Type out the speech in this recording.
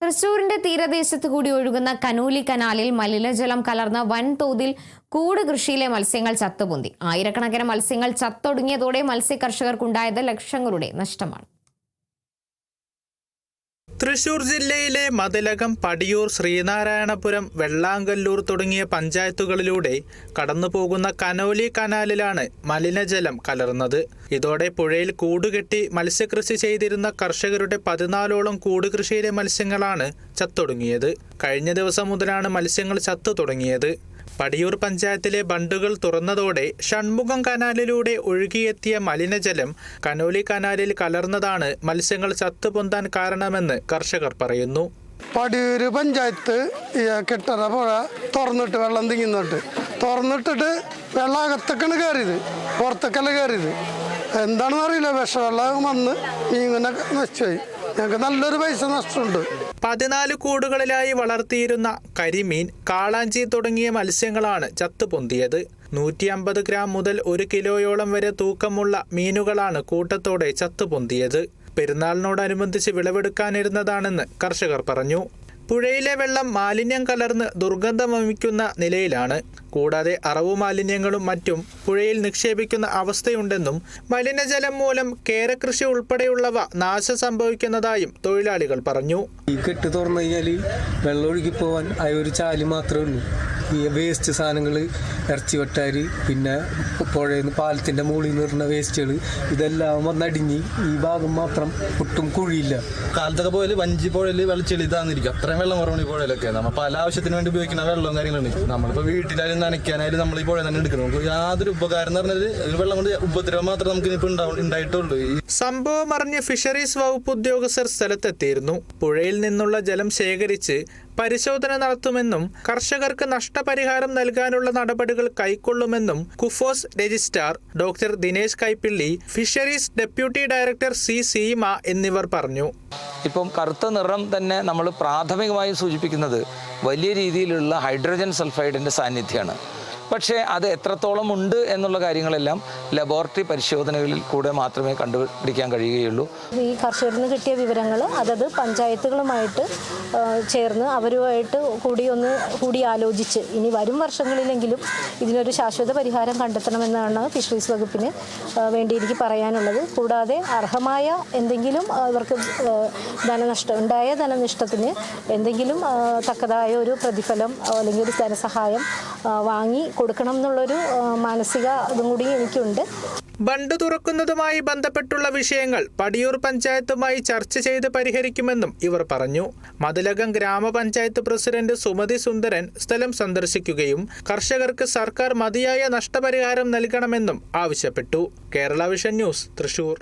തൃശൂരിന്റെ തീരദേശത്ത് കൂടി ഒഴുകുന്ന കനോലി കനാലിൽ മലിനജലം കലർന്ന വൻതോതിൽ കൂട് കൃഷിയിലെ മത്സ്യങ്ങൾ ചത്തുപൊന്തി. ആയിരക്കണക്കിന് മത്സ്യങ്ങൾ ചത്തൊടുങ്ങിയതോടെ മത്സ്യകർഷകർക്കുണ്ടായത് ലക്ഷങ്ങളുടെ നഷ്ടമാണ്. തൃശൂർ ജില്ലയിലെ മതിലകം, പടിയൂർ, ശ്രീനാരായണപുരം, വെള്ളാങ്കല്ലൂർ തുടങ്ങിയ പഞ്ചായത്തുകളിലൂടെ കടന്നുപോകുന്ന കനോലി കനാലിലാണ് മലിനജലം കലർന്നത്. ഇതോടെ പുഴയിൽ കൂടുകെട്ടി മത്സ്യകൃഷി ചെയ്തിരുന്ന കർഷകരുടെ 14ഓളം കൂടുകൃഷിയിലെ മത്സ്യങ്ങളാണ് ചത്തൊടുങ്ങിയത്. കഴിഞ്ഞ ദിവസം മുതലാണ് മത്സ്യങ്ങൾ ചത്തു തുടങ്ങിയത്. പടിയൂർ പഞ്ചായത്തിലെ ബണ്ടുകൾ തുറന്നതോടെ ഷൺമുഖം കനാലിലൂടെ ഒഴുകിയെത്തിയ മലിനജലം കനോലി കനാലിൽ കലർന്നതാണ് മത്സ്യങ്ങൾ ചത്തുപൊന്താൻ കാരണമെന്ന് കർഷകർ പറയുന്നു. പടിയൂർ പഞ്ചായത്ത് കെട്ടറ പുഴ തുറന്നിട്ട് വെള്ളം തുറന്നിട്ടിട്ട് വെള്ളം അകത്തേക്കാണ് കയറിയത്, പുറത്തേക്കല്ല കയറിയത്. എന്താണെന്ന് അറിയില്ല, വിഷവെള്ളം വന്ന് മീനിനെ നശിച്ചുപോയി. ഞങ്ങൾക്ക് നല്ലൊരു പൈസ നഷ്ടമുണ്ട്. 14 കൂടുകളിലായി വളർത്തിയിരുന്ന കരിമീൻ, കാളാഞ്ചി തുടങ്ങിയ മത്സ്യങ്ങളാണ് ചത്തുപൊന്തിയത്. 150 ഗ്രാം മുതൽ 1 കിലോയോളം വരെ തൂക്കമുള്ള മീനുകളാണ് കൂട്ടത്തോടെ ചത്തുപൊന്തിയത്. പെരുന്നാളിനോടനുബന്ധിച്ച് വിളവെടുക്കാനിരുന്നതാണെന്ന് കർഷകർ പറഞ്ഞു. പുഴയിലെ വെള്ളം മാലിന്യം കലർന്ന് ദുർഗന്ധം വമിക്കുന്ന നിലയിലാണ്. കൂടാതെ അറവു മാലിന്യങ്ങളും മറ്റും പുഴയിൽ നിക്ഷേപിക്കുന്ന അവസ്ഥയുണ്ടെന്നും മലിനജലം മൂലം കേരകൃഷി ഉൾപ്പെടെയുള്ളവ നാശം സംഭവിക്കുന്നതായും തൊഴിലാളികൾ പറഞ്ഞു. ഈ കെട്ട് തുറന്നു കഴിഞ്ഞാൽ വെള്ളം ഒഴുകി പോവാൻ ഒരു ചാല് മാത്രമേ ഉള്ളൂ. ഈ വേസ്റ്റ് സാധനങ്ങൾ, ഇറച്ചി വെട്ടാരി, പിന്നെ പുഴയിൽ നിന്ന് പാലത്തിൻ്റെ മുകളിൽ നിന്ന് വരുന്ന വേസ്റ്റുകൾ, ഇതെല്ലാം വന്നടിഞ്ഞ് ഈ ഭാഗം മാത്രം ഒട്ടും കുഴിയില്ല. കാലത്തൊക്കെ പോയാൽ വഞ്ചി പുഴയിൽ വെള്ളച്ചെളി ഇതാന്നിരിക്കും. അത്രയും വെള്ളം കുറവാണ് ഈ പുഴയിലൊക്കെ. നമ്മൾ പല ആവശ്യത്തിന് വേണ്ടി ഉപയോഗിക്കുന്ന വെള്ളവും കാര്യങ്ങളുണ്ട്. നമ്മളിപ്പോൾ വീട്ടിലായാലും നനയ്ക്കാനായാലും നമ്മൾ ഈ പുഴ തന്നെ എടുക്കണം. നമുക്ക് യാതൊരു ഉപകാരം എന്ന് പറഞ്ഞാൽ ഒരു വെള്ളം കൊണ്ട് ഉപദ്രവം മാത്രമേ നമുക്ക് ഇപ്പോൾ ഉണ്ടായിട്ടുള്ളൂ. സംഭവം അറിഞ്ഞ് ഫിഷറീസ് വകുപ്പ് ഉദ്യോഗസ്ഥർ സ്ഥലത്തെത്തിയിരുന്നു. പുഴയിൽ നിന്നുള്ള ജലം ശേഖരിച്ച് പരിശോധന നടത്തുമെന്നും കർഷകർക്ക് നഷ്ടപരിഹാരം നൽകാനുള്ള നടപടികൾ കൈക്കൊള്ളുമെന്നും KUFOS registrar doctor Dinesh Kaippilly, fisheries deputy director C Seema എന്നിവർ പറഞ്ഞു. ഇപ്പം കറുത്ത നിറം തന്നെ നമ്മൾ പ്രാഥമികമായി സൂചിപ്പിക്കുന്നത് വലിയ രീതിയിലുള്ള ഹൈഡ്രജൻ സൾഫൈഡിൻ്റെ സാന്നിധ്യമാണ്. പക്ഷേ അത് എത്രത്തോളം ഉണ്ട് എന്നുള്ള കാര്യങ്ങളെല്ലാം ലബോറട്ടറി പരിശോധനകളിൽ കൂടെ മാത്രമേ കണ്ടുപിടിക്കാൻ കഴിയുകയുള്ളൂ. ഈ കർഷകരിൽ നിന്ന് കിട്ടിയ വിവരങ്ങൾ അതത് പഞ്ചായത്തുകളുമായിട്ട് ചേർന്ന് അവരുമായിട്ട് കൂടി ആലോചിച്ച് ഇനി വരും വർഷങ്ങളിലെങ്കിലും ഇതിനൊരു ശാശ്വത പരിഹാരം കണ്ടെത്തണമെന്നാണ് ഫിഷറീസ് വകുപ്പിന് വേണ്ടി എനിക്ക് പറയാനുള്ളത്. കൂടാതെ അർഹമായ എന്തെങ്കിലും ഇവർക്ക് ഉണ്ടായ ധനനഷ്ടത്തിന് എന്തെങ്കിലും തക്കതായ ഒരു പ്രതിഫലം അല്ലെങ്കിൽ ഒരു ധനസഹായം വാങ്ങി കൊടുക്കണം എന്നുള്ളൊരു മാനസിക ഇതും കൂടി എനിക്കുണ്ട്. ബണ്ട് തുറക്കുന്നതുമായി ബന്ധപ്പെട്ടുള്ള വിഷയങ്ങൾ പടിയൂർ പഞ്ചായത്തുമായി ചർച്ച ചെയ്ത് പരിഹരിക്കുമെന്നും ഇവർ പറഞ്ഞു. മതിലകം ഗ്രാമപഞ്ചായത്ത് പ്രസിഡന്റ് സുമതി സുന്ദരൻ സ്ഥലം സന്ദർശിക്കുകയും കർഷകർക്ക് സർക്കാർ മതിയായ നഷ്ടപരിഹാരം നൽകണമെന്നും ആവശ്യപ്പെട്ടു. Kerala vision news, Thrissur.